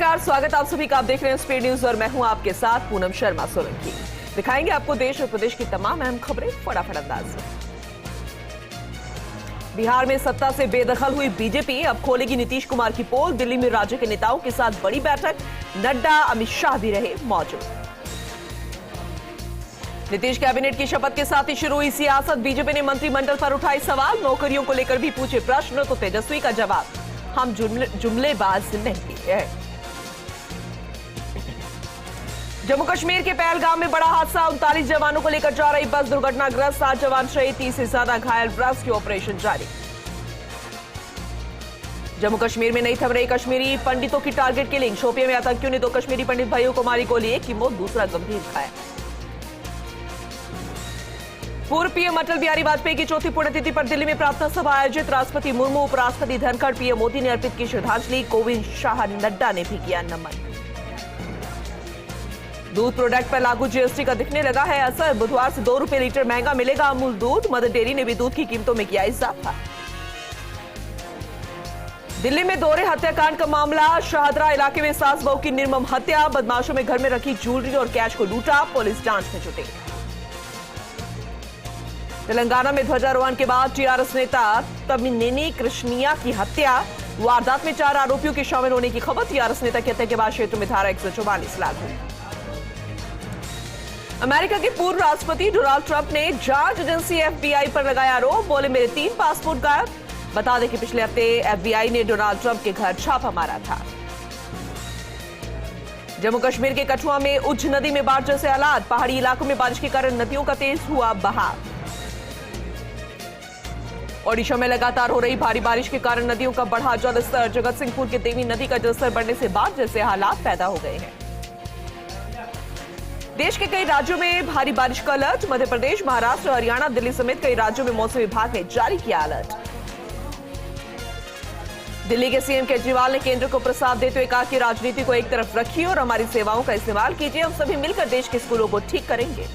नमस्कार, स्वागत आप सभी का। आप देख रहे हैं स्पीड न्यूज और मैं हूं आपके साथ पूनम शर्मा सोलंकी। दिखाएंगे आपको देश और प्रदेश की तमाम अहम खबरें फटाफट अंदाज में। बिहार में सत्ता से बेदखल हुई बीजेपी अब खोलेगी नीतीश कुमार की पोल। दिल्ली में राज्य के नेताओं के साथ बड़ी बैठक, नड्डा अमित शाह भी रहे मौजूद। नीतीश कैबिनेट की शपथ के साथ ही शुरू हुई सियासत। बीजेपी ने मंत्रिमंडल पर उठाए सवाल, नौकरियों को लेकर भी पूछे प्रश्न तो तेजस्वी का जवाब, हम जुमलेबाज नहीं है। जम्मू कश्मीर के पहलगाम में बड़ा हादसा, 39 जवानों को लेकर जा रही बस दुर्घटनाग्रस्त, 7 जवान शहीद, 30 से ज्यादा घायल, रेस्क्यू ऑपरेशन जारी। जम्मू कश्मीर में नहीं थम रही कश्मीरी पंडितों की टारगेट किलिंग। शोपियां में आतंकियों ने 2 कश्मीरी पंडित भाइयों को मारी गोली, एक की मौत, दूसरा गंभीर घायल। पूर्व पीएम अटल बिहारी वाजपेयी की 4थी पुण्यतिथि पर दिल्ली में प्रार्थना सभा आयोजित। राष्ट्रपति मुर्मू, उपराष्ट्रपति धनखड़, पीएम मोदी ने अर्पित की श्रद्धांजलि। कोविंद, शाह, नड्डा ने भी किया नमन। दूध प्रोडक्ट पर लागू जीएसटी का दिखने लगा है असर। बुधवार से 2 रुपए लीटर महंगा मिलेगा अमूल दूध। मदर डेयरी ने भी दूध की कीमतों में किया इजाफा। दिल्ली में दोहरे हत्याकांड का मामला, शाहदरा इलाके में सास बहू की निर्मम हत्या। बदमाशों में घर में रखी ज्वेलरी और कैश को लूटा, पुलिस जांच में जुटी। तेलंगाना में ध्वजारोहण के बाद टीआरएस नेता तमिनेनी कृष्णिया की हत्या। वारदात में 4 आरोपियों के शामिल होने की खबर। टीआरएस नेता की हत्या के बाद क्षेत्र में धारा 144 लागू। अमेरिका के पूर्व राष्ट्रपति डोनाल्ड ट्रंप ने जांच एजेंसी एफबीआई पर लगाया आरोप। बोले, मेरे 3 पासपोर्ट गायब। बता दें कि पिछले हफ्ते एफबीआई ने डोनाल्ड ट्रंप के घर छापा मारा था। जम्मू कश्मीर के कठुआ में उच्च नदी में बाढ़ जैसे हालात। पहाड़ी इलाकों में बारिश के कारण नदियों का तेज हुआ बहाव। ओडिशा में लगातार हो रही भारी बारिश के कारण नदियों का बढ़ा जलस्तर। जगत सिंहपुर के देवी नदी का जलस्तर बढ़ने से बाढ़ जैसे हालात पैदा हो गए हैं। देश के कई राज्यों में भारी बारिश का अलर्ट। मध्य प्रदेश, महाराष्ट्र, हरियाणा, दिल्ली समेत कई राज्यों में मौसम विभाग ने जारी किया अलर्ट। दिल्ली के सीएम केजरीवाल ने केंद्र को प्रस्ताव देते हुए कहा कि राजनीति को एक तरफ रखिए और हमारी सेवाओं का इस्तेमाल कीजिए। हम सभी मिलकर देश के स्कूलों को ठीक करेंगे।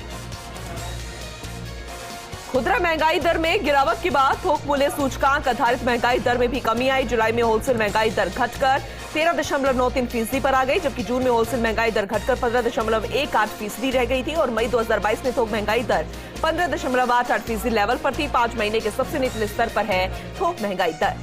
खुदरा महंगाई दर में गिरावट के बाद थोक मूल्य सूचकांक आधारित महंगाई दर में भी कमी आई। जुलाई में होलसेल महंगाई दर घटकर 13.93% पर आ गई, जबकि जून में होलसेल महंगाई दर घटकर 15.18% रह गई थी और मई 2022 में थोक महंगाई दर 15.88% लेवल पर थी। 5 महीने के सबसे निचले स्तर पर है थोक महंगाई दर।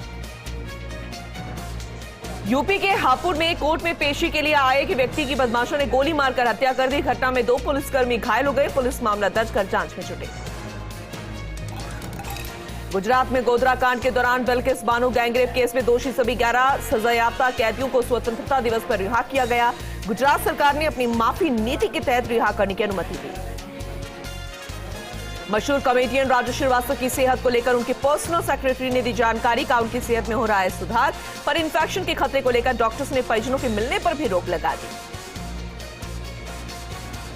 यूपी के हापुड़ में कोर्ट में पेशी के लिए आए एक व्यक्ति की बदमाशों ने गोली मारकर हत्या कर दी। घटना में 2 पुलिसकर्मी घायल हो गए। पुलिस मामला दर्ज कर जांच में जुटी। गुजरात में गोधरा कांड के दौरान बिल्किस बानो गैंगरेप केस में दोषी सभी 11 सजायाफ्ता कैदियों को स्वतंत्रता दिवस पर रिहा किया गया। गुजरात सरकार ने अपनी माफी नीति के तहत रिहा करने की अनुमति दी। मशहूर कॉमेडियन राजू श्रीवास्तव की सेहत को लेकर उनके पर्सनल सेक्रेटरी ने दी जानकारी। का उनकी सेहत में हो रहा है सुधार, पर इंफेक्शन के खतरे को लेकर डॉक्टर्स ने परिजनों के मिलने पर भी रोक लगा दी।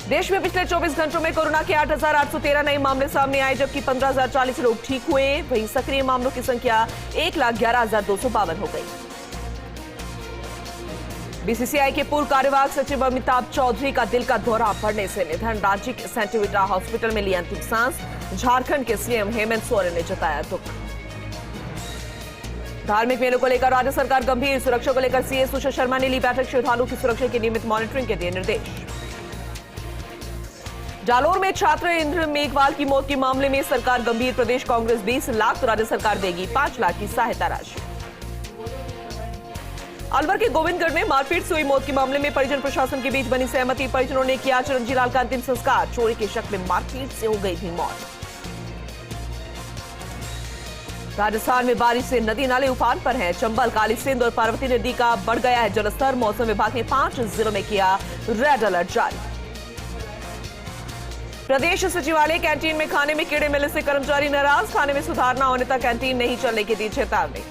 देश में पिछले 24 घंटों में कोरोना के 8,813 नए मामले सामने आए, जबकि 15,040 लोग ठीक हुए। वहीं सक्रिय मामलों की संख्या 1,11,252 हो गई। बीसीसीआई के पूर्व कार्यवाहक सचिव अमिताभ चौधरी का दिल का दौरा पड़ने से निधन। रांची के सेंटिविटा हॉस्पिटल में ली अंतिम सांस। झारखंड के सीएम हेमंत सोरेन ने जताया दुख। धार्मिक मेलों को लेकर राज्य सरकार गंभीर। सुरक्षा को लेकर सीएस उषा शर्मा ने ली बैठक। श्रद्धालुओं की सुरक्षा की नियमित मॉनिटरिंग के दिए निर्देश। जालोर में छात्र इंद्र मेघवाल की मौत के मामले में सरकार गंभीर। प्रदेश कांग्रेस 20 लाख तो राज्य सरकार देगी 5 लाख की सहायता राशि। अलवर के गोविंदगढ़ में मारपीट से हुई मौत के मामले में परिजन प्रशासन के बीच बनी सहमति। परिजनों ने किया चिरंजी लाल का अंतिम संस्कार। चोरी के शक में मारपीट से हो गई थी मौत। राजस्थान में बारिश से नदी नाले उफान पर हैं। चंबल, काली सिंध और पार्वती नदी का बढ़ गया है जलस्तर। मौसम विभाग ने 5 जिलों में किया रेड अलर्ट जारी। प्रदेश सचिवालय कैंटीन में खाने में कीड़े मिलने से कर्मचारी नाराज। खाने में सुधार न होने तक कैंटीन नहीं चलने की दी चेतावनी।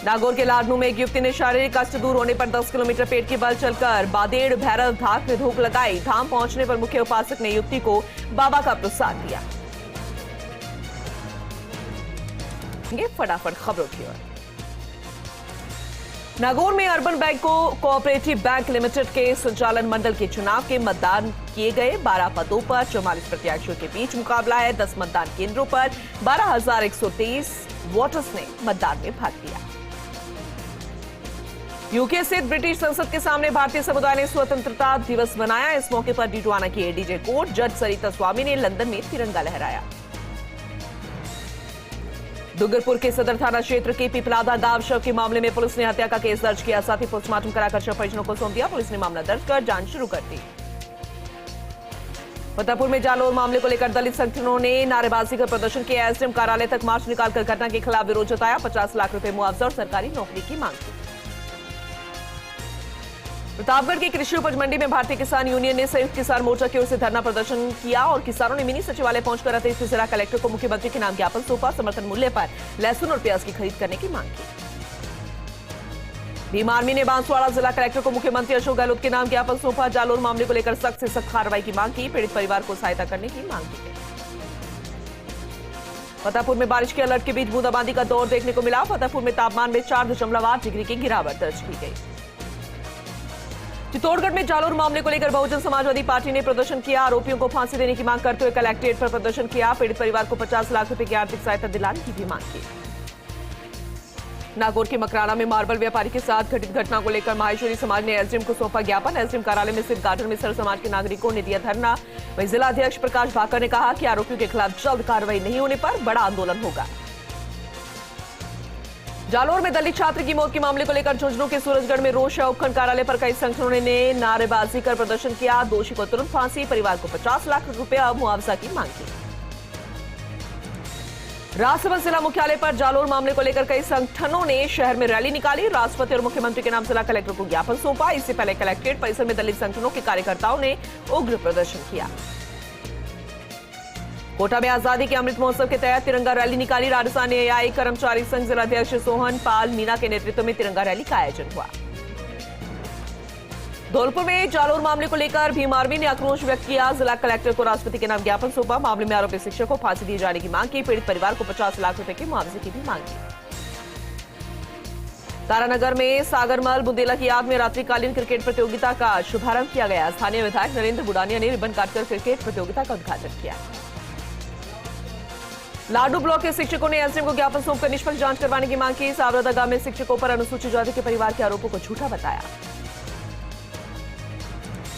नागौर के लाडनू में एक युवती ने शारीरिक कष्ट दूर होने पर 10 किलोमीटर पेट के बल चलकर बादेड़ भैरव घाट में धूप लगाई। धाम पहुंचने पर मुख्य उपासक ने युवती को बाबा का प्रसाद दिया। ये फटाफट खबरों की ओर। नागौर में अर्बन बैंक को कोऑपरेटिव बैंक लिमिटेड के संचालन मंडल के चुनाव के मतदान किए गए। 12 पदों पर 44 प्रत्याशियों के बीच मुकाबला है। 10 मतदान केंद्रों पर 12,123 वोटर्स ने मतदान में भाग लिया। यूके स्थित ब्रिटिश संसद के सामने भारतीय समुदाय ने स्वतंत्रता दिवस मनाया। इस मौके पर डिडवाना की एडीजे कोर्ट जज सरिता स्वामी ने लंदन में तिरंगा लहराया। डूंगरपुर के सदर थाना क्षेत्र के पिपलादा गांव शव के मामले में पुलिस ने हत्या का केस दर्ज किया। साथ ही पोस्टमार्टम कराकर शव परिजनों को सौंप दिया। पुलिस ने मामला दर्ज कर जांच शुरू कर दी। फतेहपुर में जालोर मामले को लेकर दलित संगठनों ने नारेबाजी कर प्रदर्शन किया। एसडीएम कार्यालय तक मार्च निकालकर घटना के खिलाफ विरोध जताया। 50 लाख रुपए मुआवजा और सरकारी नौकरी की मांग की। प्रतापगढ़ की कृषि उपज मंडी में भारतीय किसान यूनियन ने संयुक्त किसान मोर्चा की ओर से धरना प्रदर्शन किया और किसानों ने मिनी सचिवालय पहुंचकर अतिरिक्त जिला कलेक्टर को मुख्यमंत्री के नाम ज्ञापन सौंपा। समर्थन मूल्य पर लहसुन और प्याज की खरीद करने की मांग की। भीम आर्मी ने बांसवाड़ा जिला कलेक्टर को मुख्यमंत्री अशोक गहलोत के नाम ज्ञापन सौंपा। जालोर मामले को लेकर सख्त से सख्त कार्रवाई की मांग की। पीड़ित परिवार को सहायता करने की मांग की गई। फतेहपुर में बारिश के अलर्ट के बीच बूंदाबांदी का दौर देखने को मिला। फतेहपुर में तापमान में 4.8 डिग्री की गिरावट दर्ज की गई। चित्तौड़गढ़ में जालोर मामले को लेकर बहुजन समाजवादी पार्टी ने प्रदर्शन किया। आरोपियों को फांसी देने की मांग करते हुए कलेक्ट्रेट पर प्रदर्शन किया। पीड़ित परिवार को 50 लाख रुपए की आर्थिक सहायता दिलाने की भी मांग की। नागौर के मकराना में मार्बल व्यापारी के साथ घटित घटना को लेकर माहेश्वरी समाज ने एसडीएम को सौंपा ज्ञापन। एसडीएम कार्यालय में स्थित गार्डन में सर समाज के नागरिकों ने दिया धरना। वहीं जिला अध्यक्ष प्रकाश भाकर ने कहा कि आरोपियों के खिलाफ जल्द कार्रवाई नहीं होने पर बड़ा आंदोलन होगा। जालोर में दलित छात्र की मौत के मामले को लेकर झुंझुनू के सूरजगढ़ में रोष है। उपखंड कार्यालय पर कई संगठनों ने नारेबाजी कर प्रदर्शन किया। दोषी को तुरंत फांसी, परिवार को 50 लाख रुपया मुआवजा की मांग की। राजसमंद जिला मुख्यालय पर जालोर मामले को लेकर कई संगठनों ने शहर में रैली निकाली। राष्ट्रपति और मुख्यमंत्री के नाम जिला कलेक्टर को ज्ञापन सौंपा। इससे पहले कलेक्ट्रेट परिसर में दलित संगठनों के कार्यकर्ताओं ने उग्र प्रदर्शन किया। कोटा में आजादी के अमृत महोत्सव के तहत तिरंगा रैली निकाली। राजस्थान न्यायिक कर्मचारी संघ जिलाध्यक्ष सोहन पाल मीना के नेतृत्व में तिरंगा रैली का आयोजन हुआ। धौलपुर में जालोर मामले को लेकर भीम आर्मी ने आक्रोश व्यक्त किया। जिला कलेक्टर को राष्ट्रपति के नाम ज्ञापन सौंपा। मामले में आरोपी शिक्षक को फांसी दिए जाने की मांग की। पीड़ित परिवार को 50 लाख रुपए के मुआवजे की भी मांग की। तारानगर में सागरमल बुंदेला की याद में रात्रिकालीन क्रिकेट प्रतियोगिता का शुभारंभ किया गया। स्थानीय विधायक नरेंद्र बुडानिया ने रिबन काटकर क्रिकेट प्रतियोगिता का उद्घाटन किया। लाडू ब्लॉक के शिक्षकों ने एसडीएम को ज्ञापन सौंपकर निष्पक्ष जांच करवाने की मांग की। सावरदा गांव में शिक्षकों पर अनुसूचित जाति के परिवार के आरोपों को झूठा बताया।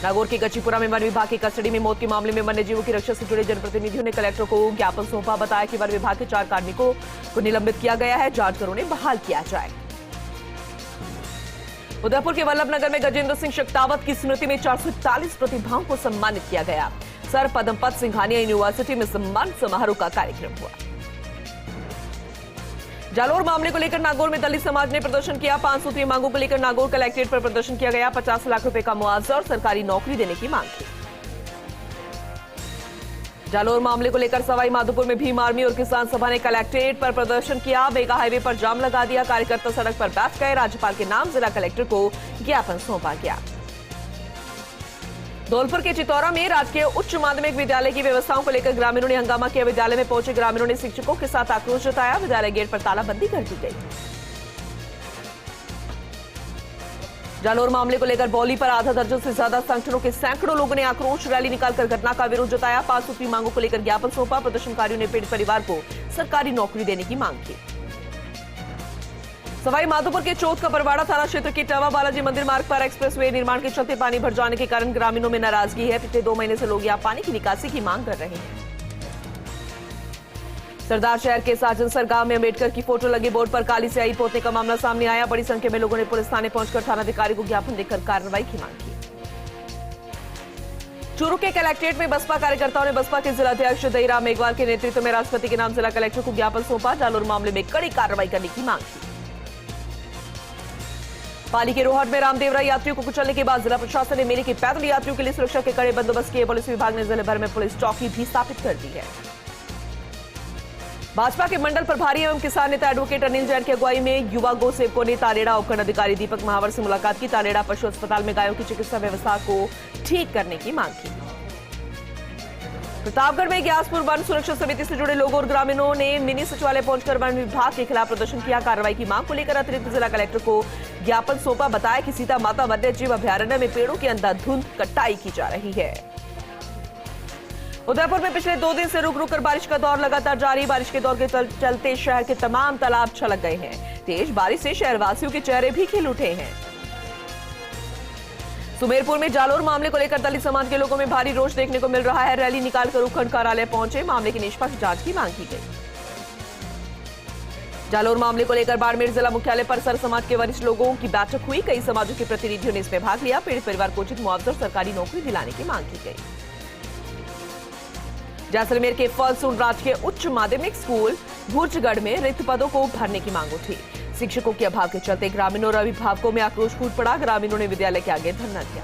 नागौर के गच्चीपुरा में वन विभाग की कस्टडी में मौत के मामले में वन्यजीवों की रक्षा से जुड़े जनप्रतिनिधियों ने कलेक्टर को ज्ञापन सौंपा। बताया कि वन विभाग के 4 कार्मिकों को निलंबित किया गया है। जांच कर उन्हें बहाल किया जाए। उदयपुर के वल्लभनगर में गजेंद्र सिंह शेखावत की स्मृति में 441 प्रतिभाओं को सम्मानित किया गया। सर पद्मपत सिंघानिया यूनिवर्सिटी में सम्मान समारोह का कार्यक्रम हुआ। जालोर मामले को लेकर नागौर में दलित समाज ने प्रदर्शन किया। 5 सूत्रीय मांगों को लेकर नागौर कलेक्ट्रेट पर प्रदर्शन किया गया। 50 लाख रुपए का मुआवजा और सरकारी नौकरी देने की मांग की। जालोर मामले को लेकर सवाई माधोपुर में भीम आर्मी और किसान सभा ने कलेक्ट्रेट पर प्रदर्शन किया। मेगा हाईवे पर जाम लगा दिया। कार्यकर्ता सड़क पर बैठ गए। राज्यपाल के नाम जिला कलेक्टर को ज्ञापन सौंपा गया। धौलपुर के चितौरा में राजकीय उच्च माध्यमिक विद्यालय की व्यवस्थाओं को लेकर ग्रामीणों ने हंगामा किया। विद्यालय में पहुंचे ग्रामीणों ने शिक्षकों के साथ आक्रोश जताया। विद्यालय गेट पर तालाबंदी कर दी गई। जालोर मामले को लेकर बौली पर आधा दर्जन से ज्यादा संगठनों के सैकड़ों लोगों ने आक्रोश रैली निकालकर घटना का विरोध जताया। 5 सूत्री मांगों को लेकर ज्ञापन सौंपा। प्रदर्शनकारियों ने पीड़ित परिवार को सरकारी नौकरी देने की मांग की। सवाई माधोपुर के चौथ का परवाड़ा थाना क्षेत्र के टवा बालाजी मंदिर मार्ग पर एक्सप्रेसवे निर्माण के चलते पानी भर जाने के कारण ग्रामीणों में नाराजगी है। पिछले 2 महीने से लोग यहां पानी की निकासी की मांग कर रहे हैं। सरदार शहर के साजनसर गांव में अम्बेडकर की फोटो लगे बोर्ड पर काली स्याही पोतने का मामला सामने आया। बड़ी संख्या में लोगों ने पुलिस थाने पहुंचकर थानाधिकारी को ज्ञापन देकर कार्रवाई की मांग की। चूरू के कलेक्ट्रेट में बसपा कार्यकर्ताओं ने बसपा के जिलाध्यक्ष दईराम मेघवाल के नेतृत्व में राष्ट्रपति के नाम जिला कलेक्टर को ज्ञापन सौंपा। जालोर मामले में कड़ी कार्रवाई करने की मांग की। पाली के रोहट में रामदेवरा यात्रियों को कुचलने के बाद जिला प्रशासन ने मेले के पैदल यात्रियों के लिए सुरक्षा के कड़े बंदोबस्त किए। पुलिस विभाग ने जिले भर में पुलिस चौकी भी स्थापित कर दी है। भाजपा के मंडल प्रभारी एवं किसान नेता एडवोकेट अनिल जैन की अगुवाई में युवा गो सेवकों ने तालेड़ा उपखंड अधिकारी दीपक महावर से मुलाकात की। तालेड़ा पशु अस्पताल में गायों की चिकित्सा व्यवस्था को ठीक करने की मांग की। प्रतापगढ़ में ग्यासपुर वन सुरक्षा समिति से जुड़े लोगों और ग्रामीणों ने मिनी सचिवालय पहुंचकर वन विभाग के खिलाफ प्रदर्शन किया। कार्रवाई की मांग को लेकर अतिरिक्त जिला कलेक्टर को ज्ञापन सौंपा। बताया कि सीता माता वन्य जीव अभयारण्य में पेड़ों की अंधाधुंध कटाई की जा रही है। उदयपुर में पिछले 2 दिन से रुक रुक कर बारिश का दौर लगातार जारी। बारिश के दौर के चलते शहर के तमाम तालाब छलक गए हैं। तेज बारिश से शहरवासियों के चेहरे भी खिल उठे हैं। सुमेरपुर में जालोर मामले को लेकर दलित समाज के लोगों में भारी रोष देखने को मिल रहा है। रैली निकालकर उपखंड कार्यालय पहुंचे, मामले की निष्पक्ष जांच की मांग की गई। जालोर मामले को लेकर बाड़मेर जिला मुख्यालय पर सर समाज के वरिष्ठ लोगों की बैठक हुई। कई समाजों के प्रतिनिधियों ने इसमें भाग लिया। पीड़ित परिवार को उचित मुआवजा और सरकारी नौकरी दिलाने की मांग की गई। जैसलमेर के फलसून राजकीय उच्च माध्यमिक स्कूल भुर्जगढ़ में रिक्त पदों को भरने की मांग उठी। शिक्षकों के अभाव के चलते ग्रामीणों और अभिभावकों में आक्रोश फूट पड़ा। ग्रामीणों ने विद्यालय के आगे धरना दिया।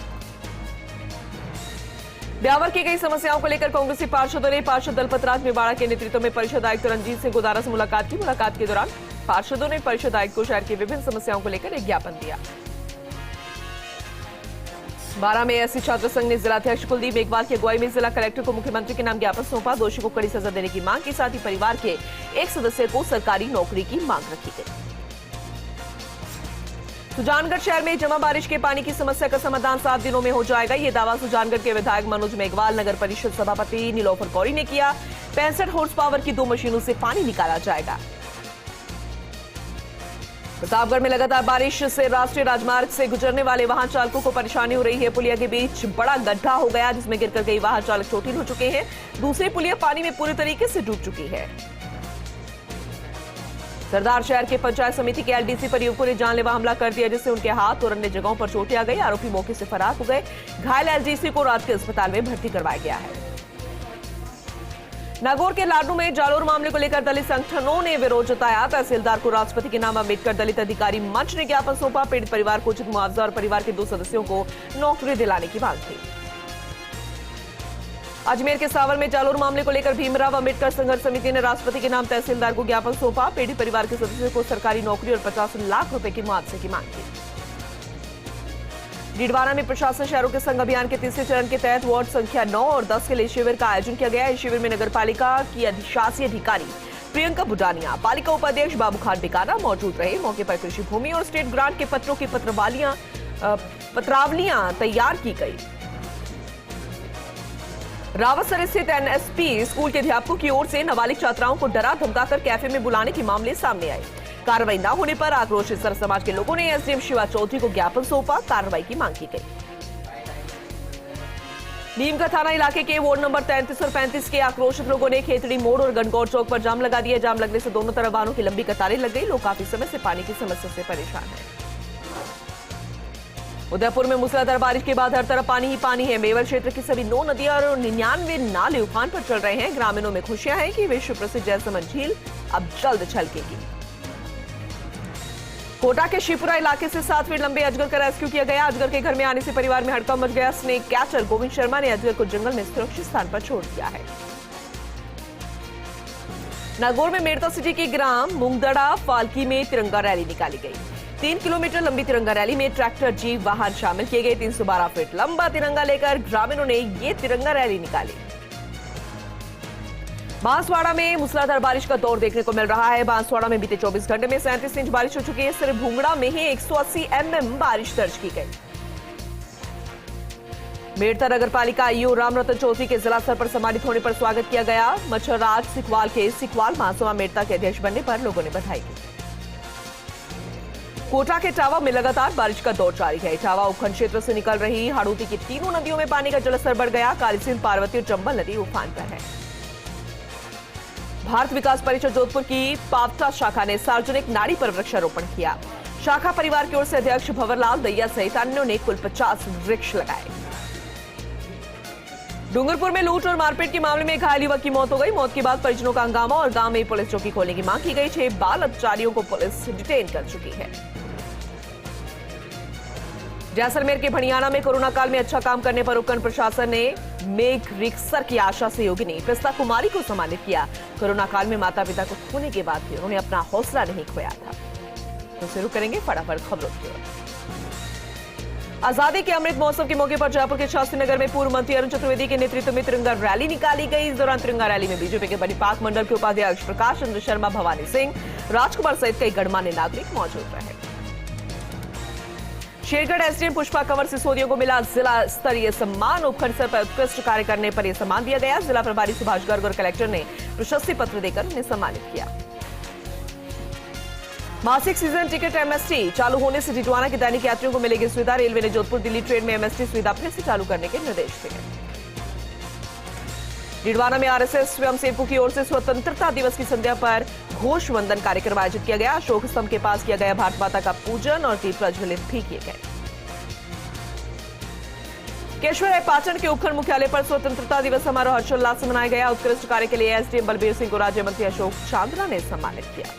ब्यावर की कई समस्याओं को लेकर कांग्रेसी पार्षदों ने पार्षद दलपत राज मेवाड़ा के नेतृत्व में परिषद आयुक्त रंजीत सिंह गोदारा से मुलाकात की। मुलाकात के दौरान पार्षदों ने परिषद आयुक्त को शहर की विभिन्न समस्याओं को लेकर एक ज्ञापन दिया। बारा में एससी छात्र संघ ने जिलाध्यक्ष कुलदीप मेघवाल की अगुवाई में जिला कलेक्टर को मुख्यमंत्री के नाम ज्ञापन सौंपा। दोषी को कड़ी सजा देने की मांग के साथ ही परिवार के एक सदस्य को सरकारी नौकरी की मांग रखी गई। सुजानगढ़ शहर में जमा बारिश के पानी की समस्या का समाधान 7 दिनों में हो जाएगा। ये दावा सुजानगढ़ के विधायक मनोज मेघवाल नगर परिषद सभापति नीलोफर कौरी ने किया। 65 हॉर्स पावर की 2 मशीनों से पानी निकाला जाएगा। प्रतापगढ़ में लगातार बारिश से राष्ट्रीय राजमार्ग से गुजरने वाले वाहन चालकों को परेशानी हो रही है। पुलिया के बीच बड़ा गड्ढा हो गया, जिसमें गिरकर कई वाहन चालक चोटिल हो चुके हैं। दूसरी पुलिया पानी में पूरी तरीके से डूब चुकी है। सरदार शहर के पंचायत समिति के एलडीसी पर युवकों ने जानलेवा हमला कर दिया, जिससे उनके हाथ और अन्य जगहों पर चोटें आ गई। आरोपी मौके से फरार हो गए। घायल एलडीसी को रात के अस्पताल में भर्ती करवाया गया है। नागौर के लाडू में जालोर मामले को लेकर दलित संगठनों ने विरोध जताया। तहसीलदार को राष्ट्रपति के नाम अम्बेडकर दलित अधिकारी मंच ने ज्ञापन सौंपा। पीड़ित परिवार को उचित मुआवजा और परिवार के 2 सदस्यों को नौकरी दिलाने की मांग थी। अजमेर के सावर में जालोर मामले को लेकर भीमराव अंबेडकर संघर्ष समिति ने राष्ट्रपति के नाम तहसीलदार को ज्ञापन सौंपा। पीड़ित परिवार के सदस्यों को सरकारी नौकरी और 50 लाख रुपए की मुआवजे की मांग की। डीडवाना में प्रशासन शहरों के संघ अभियान के तीसरे चरण के तहत वार्ड संख्या 9 और 10 के लिए शिविर का आयोजन किया गया। इस शिविर में नगर पालिका की अधिशासी अधिकारी प्रियंका बुडानिया, पालिका उपाध्यक्ष बाबू खान बिकाना मौजूद रहे। मौके पर कृषि भूमि और स्टेट ग्रांट के पत्रों की पत्रावलियां तैयार की गई। रावतसर स्थित एनएसपी स्कूल के अध्यापकों की ओर से नाबालिग छात्राओं को डरा धमकाकर कैफे में बुलाने के मामले सामने आए। कार्रवाई न होने पर आक्रोशित सर समाज के लोगों ने एसडीएम शिवा चौधरी को ज्ञापन सौंपा। कार्रवाई की मांग की गई। नीमका थाना इलाके के वार्ड नंबर 33 और 35 के आक्रोशित लोगों ने खेतड़ी मोड़ और गणगौर चौक पर जाम लगा दिया। जाम लगने से दोनों तरफ वाहनों की लंबी कतारें लग गई। लोग काफी समय से पानी की समस्या से परेशान हैं। उदयपुर में मूसलाधार बारिश के बाद हर तरफ पानी ही पानी है। मेवल क्षेत्र की सभी 9 नदियां और 99 नाले उफान पर चल रहे हैं। ग्रामीणों में खुशियां हैं कि विश्व प्रसिद्ध जयसमंद झील अब जल्द छलकेगी। कोटा के शिवपुरा इलाके से 7 फीट लंबे अजगर का रेस्क्यू किया गया। अजगर के घर में आने से परिवार में हड़कंप मच गया। स्नेक कैचर गोविंद शर्मा ने अजगर को जंगल में सुरक्षित स्थान पर छोड़ दिया है। नागौर में मेड़ता सिटी के ग्राम मुंगदड़ा फाल्की में तिरंगा रैली निकाली गई। 3 किलोमीटर लंबी तिरंगा रैली में ट्रैक्टर, जीप, वाहन शामिल किए गए। 312 फीट लंबा तिरंगा लेकर ग्रामीणों ने ये तिरंगा रैली निकाली। बांसवाड़ा में मूसलाधार बारिश का दौर देखने को मिल रहा है। बांसवाड़ा में बीते 24 घंटे में 37 इंच बारिश हो चुकी है। सिर्फ भूंगड़ा में ही 180 mm बारिश दर्ज की गई। मेड़ता नगर पालिका आईओ रामरतन चौधरी के जिला स्तर पर सम्मानित होने पर स्वागत किया गया। मच्छरराज सिकवाल के सिकवाल महासभा मेड़ता के अध्यक्ष बनने पर लोगों ने बधाई दी। कोटा के इटावा में लगातार बारिश का दौर जारी है। इटावा उपखंड क्षेत्र से निकल रही हाड़ौती की तीनों नदियों में पानी का जलस्तर बढ़ गया। काली सिंध, पार्वती और चंबल नदी उफान पर है। भारत विकास परिषद जोधपुर की पावटा शाखा ने सार्वजनिक नाड़ी पर वृक्षारोपण किया। शाखा परिवार की ओर से अध्यक्ष भंवरलाल दैया सहित अन्यों ने कुल 50 वृक्ष लगाए। डूंगरपुर में लूट और मारपीट के मामले में घायल युवक की मौत हो गई। मौत के बाद परिजनों का हंगामा और गांव में पुलिस चौकी खोलने की मांग की गई। 6 बाल अपराधियों को पुलिस डिटेन कर चुकी है। जैसलमेर के भड़ियाना में कोरोना काल में अच्छा काम करने पर उपखंड प्रशासन ने मेघ रिक्सर की आशा सहयोगिनी पिस्ता कुमारी को सम्मानित किया। कोरोना काल में माता पिता को खोने के बाद भी उन्होंने अपना हौसला नहीं खोया था। तो शुरू करेंगे फटाफट खबरों की ओर। आजादी के अमृत महोत्सव के मौके पर जयपुर के शास्त्री नगर में पूर्व मंत्री अरुण चतुर्वेदी के नेतृत्व में तिरंगा रैली निकाली गई। इस दौरान तिरंगा रैली में बीजेपी के परिपाक मंडल के उपाध्यक्ष प्रकाश चंद्र शर्मा, भवानी सिंह, राजकुमार सहित कई गणमान्य नागरिक मौजूद रहे। शेरगढ़ एसडीएम पुष्पा कंवर सिसोदिया को मिला जिला स्तरीय सम्मान। उपखंड स्तर पर उत्कृष्ट कार्य करने पर यह सम्मान दिया गया। जिला प्रभारी सुभाष गर्ग और कलेक्टर ने प्रशस्ति पत्र देकर उन्हें सम्मानित किया। मासिक सीजन टिकट एमएसटी चालू होने से टिटवाना के दैनिक यात्रियों को मिलेगी सुविधा। रेलवे ने जोधपुर दिल्ली ट्रेन में एमएसटी सुविधा फिर से चालू करने के निर्देश दिए। टिटवाना में आरएसएस स्वयंसेवकों की ओर से स्वतंत्रता दिवस की संध्या पर घोष वंदन कार्यक्रम आयोजित किया गया। अशोक स्तंभ के पास किया गया भारत माता का पूजन और दीप प्रज्वलित भी किए गए। केशवराय पाटन के उपखंड मुख्यालय पर स्वतंत्रता दिवस समारोह हर्षोल्लास से मनाया गया। उत्कृष्ट कार्य के लिए एसडीएम बलबीर सिंह को राज्य मंत्री अशोक चांद्रा ने सम्मानित किया।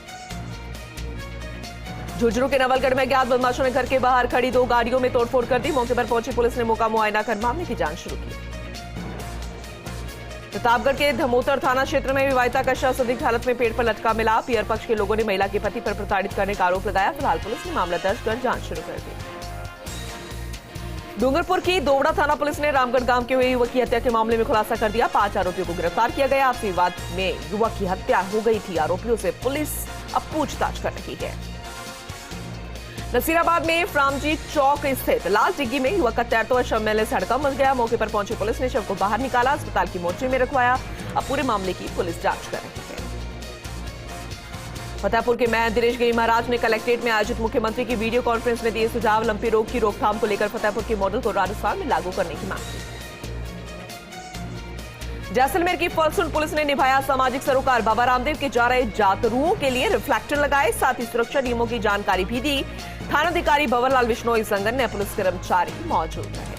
झुंझुनू के नवलगढ़ में अज्ञात बदमाशों ने घर के बाहर खड़ी 2 गाड़ियों में तोड़फोड़ कर दी। मौके पर पहुंची पुलिस ने मौका मुआयना कर मामले की जांच शुरू की। प्रतापगढ़ के धमोतर थाना क्षेत्र में विवाहिता का शव संदिग्ध हालत में पेड़ पर लटका मिला। पियर पक्ष के लोगों ने महिला के पति पर प्रताड़ित करने का आरोप लगाया। फिलहाल पुलिस ने मामला दर्ज कर जांच शुरू कर दी। डूंगरपुर की दोवड़ा थाना पुलिस ने रामगढ़ गांव के हुए युवक की हत्या के मामले में खुलासा कर दिया। 5 आरोपियों को गिरफ्तार किया गया। आपसी विवाद में युवक की हत्या हो गई थी। आरोपियों से पुलिस अब पूछताछ कर रही है। नसीराबाद में फ्रामजी चौक स्थित लाल टिग्गी में युवक का तैरता हुआ शव मिलने से हड़कंप मच गया। मौके पर पहुंची पुलिस ने शव को बाहर निकाला, अस्पताल की मोर्चरी में रखवाया। अब पूरे मामले की पुलिस जांच कर रही है। फतेहपुर के मेयर दिनेश गिरी महाराज ने कलेक्ट्रेट में आयोजित मुख्यमंत्री की वीडियो कॉन्फ्रेंस में दिए सुझाव। लंपी रोग की रोकथाम को लेकर फतेहपुर के मॉडल को राजस्थान में लागू करने की मांग की। जैसलमेर की फॉल्सुन पुलिस ने निभाया सामाजिक सरोकार। बाबा रामदेव के जा रहे जातरुओं के लिए रिफ्लेक्टर लगाए, साथ ही सुरक्षा नियमों की जानकारी भी दी। थानाधिकारी भंवरलाल बिश्नोई संगन ने पुलिस कर्मचारी मौजूद रहे।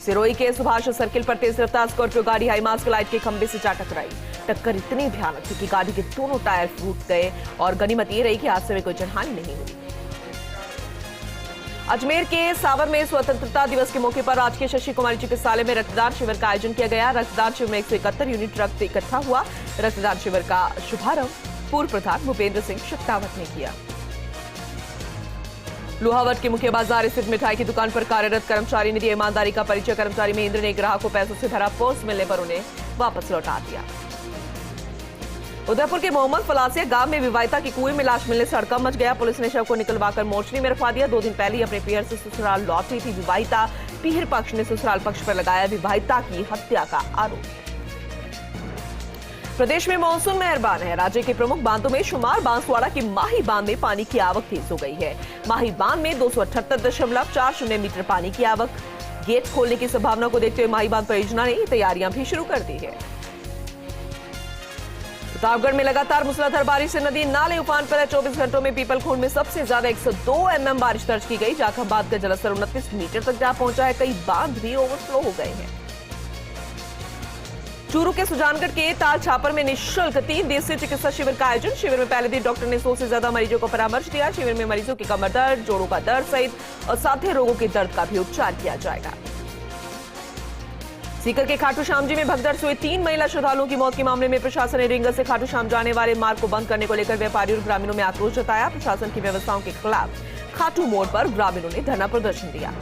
सिरोही के सुभाष सर्किल पर तेज रफ्तार स्कॉर्पियो गाड़ी हाईमास्ट लाइट के खंभे से जा टकराई। टक्कर इतनी भयानक थी कि गाड़ी के दोनों टायर फूट गए और गनीमत ये रही कि हादसे में कोई जनहानि नहीं हुई। अजमेर के सावर में स्वतंत्रता दिवस के मौके पर राजकीय शशि कुमारी चिकित्सालय में रक्तदान शिविर का आयोजन किया गया। रक्तदान शिविर में 171 यूनिट रक्त इकट्ठा हुआ। रक्तदान शिविर का शुभारंभ पूर्व प्रधान भूपेंद्र सिंह शेखावत ने किया। लोहावट के मुख्य बाजार स्थित मिठाई की दुकान पर कार्यरत कर्मचारी ने दिया ईमानदारी का परिचय। कर्मचारी महेंद्र ने ग्राहक को पैसों से भरा पर्स मिलने पर उन्हें वापस लौटा दिया। उदयपुर के मोहम्मद फलासिया गांव में विवाहिता की कुएं में लाश मिलने से हड़कंप मच गया। पुलिस ने शव को निकलवाकर मोर्चरी में रखवा दिया। 2 दिन पहले ही अपने पियर से ससुराल लौटी थी विवाहिता। पियर पक्ष ने ससुराल पक्ष पर लगाया विवाहिता की हत्या का आरोप। प्रदेश में मानसून मेहरबान है। राज्य के प्रमुख बांधों में शुमार बांसवाड़ा की माही बांध में पानी की आवक तेज हो गई है। माही बांध में 278.40 मीटर पानी की आवक। गेट खोलने की संभावना को देखते हुए माही बांध परियोजना ने तैयारियां भी शुरू कर दी है। प्रतापगढ़ में लगातार मूसलाधार बारिश से नदी नाले उफान पर है। 24 घंटों में पीपलखोंड में सबसे ज्यादा 102 mm बारिश दर्ज की गई। जाखम बांध का जलस्तर 29 मीटर तक जा पहुंचा है। कई बांध भी ओवरफ्लो हो गए हैं। चूरू के सुजानगढ़ के ताल छापर में निःशुल्क 3 दिवसीय चिकित्सा शिविर का आयोजन। शिविर में पहले दिन डॉक्टर ने 100 से ज्यादा मरीजों को परामर्श दिया। शिविर में मरीजों की कमर दर्द, जोड़ों का दर्द सहित असाध्य रोगों के दर्द का भी उपचार किया जाएगा। सीकर के खाटू श्याम जी में भगदड़ से हुई 3 महिला श्रद्धालुओं की मौत के मामले में प्रशासन ने रिंगल से खाटू श्याम जाने वाले मार्ग को बंद करने को लेकर व्यापारियों और ग्रामीणों में आक्रोश जताया। प्रशासन की व्यवस्थाओं के खिलाफ खाटू मोड़ पर ग्रामीणों ने धरना प्रदर्शन दिया।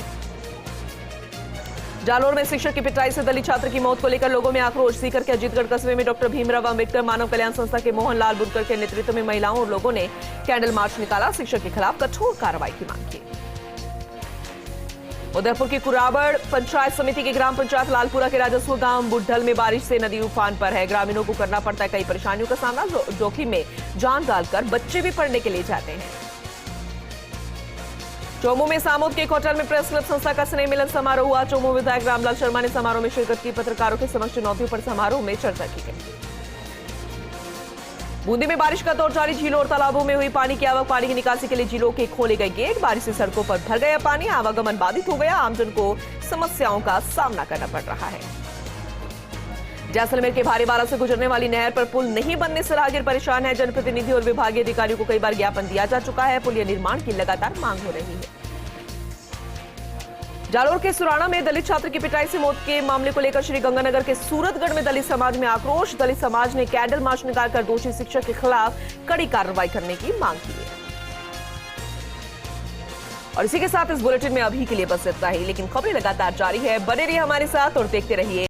जालोर में शिक्षक की पिटाई से दलित छात्र की मौत को लेकर लोगों में आक्रोश। सीकर के अजीतगढ़ कस्बे में डॉक्टर भीमराव अंबेडकर मानव कल्याण संस्था के मोहनलाल बुनकर के नेतृत्व में महिलाओं और लोगों ने कैंडल मार्च निकाला। शिक्षक के खिलाफ कठोर कार्रवाई की मांग की। उदयपुर की कुराबड़ पंचायत समिति के ग्राम पंचायत लालपुरा के राजस्व गांव बुढ़ल में बारिश से नदी उफान पर है। ग्रामीणों को करना पड़ता है कई परेशानियों का सामना। जोखिम में जान डालकर बच्चे भी पढ़ने के लिए जाते हैं। चोमू में सामोद के एक होटल में प्रेस क्लब संस्था का स्नेह मिलन समारोह हुआ। चोमू विधायक रामलाल शर्मा ने समारोह में शिरकत की। पत्रकारों के समक्ष चुनौतियों पर समारोह में चर्चा की गई। बूंदी में बारिश का दौर जारी। झीलों और तालाबों में हुई पानी की आवक। पानी की निकासी के लिए झीलों के खोले गए गेट। बारिश से सड़कों पर भर गया पानी। आवागमन बाधित हो गया। आमजन को समस्याओं का सामना करना पड़ रहा है। जैसलमेर के भारीवाला से गुजरने वाली नहर पर पुल नहीं बनने से राहगीर परेशान है। जनप्रतिनिधि और विभागीय अधिकारियों को कई बार ज्ञापन दिया जा चुका है। पुल निर्माण की लगातार मांग हो रही है। जालोर के सुराणा में दलित छात्र की पिटाई से मौत के मामले को लेकर श्रीगंगानगर के सूरतगढ़ में दलित समाज में आक्रोश। दलित समाज ने कैंडल मार्च निकालकर दोषी शिक्षक के खिलाफ कड़ी कार्रवाई करने की मांग की है। और इसी के साथ इस बुलेटिन में अभी के लिए बस इतना ही, लेकिन खबरें लगातार जारी है। बने रहिए हमारे साथ और देखते रहिए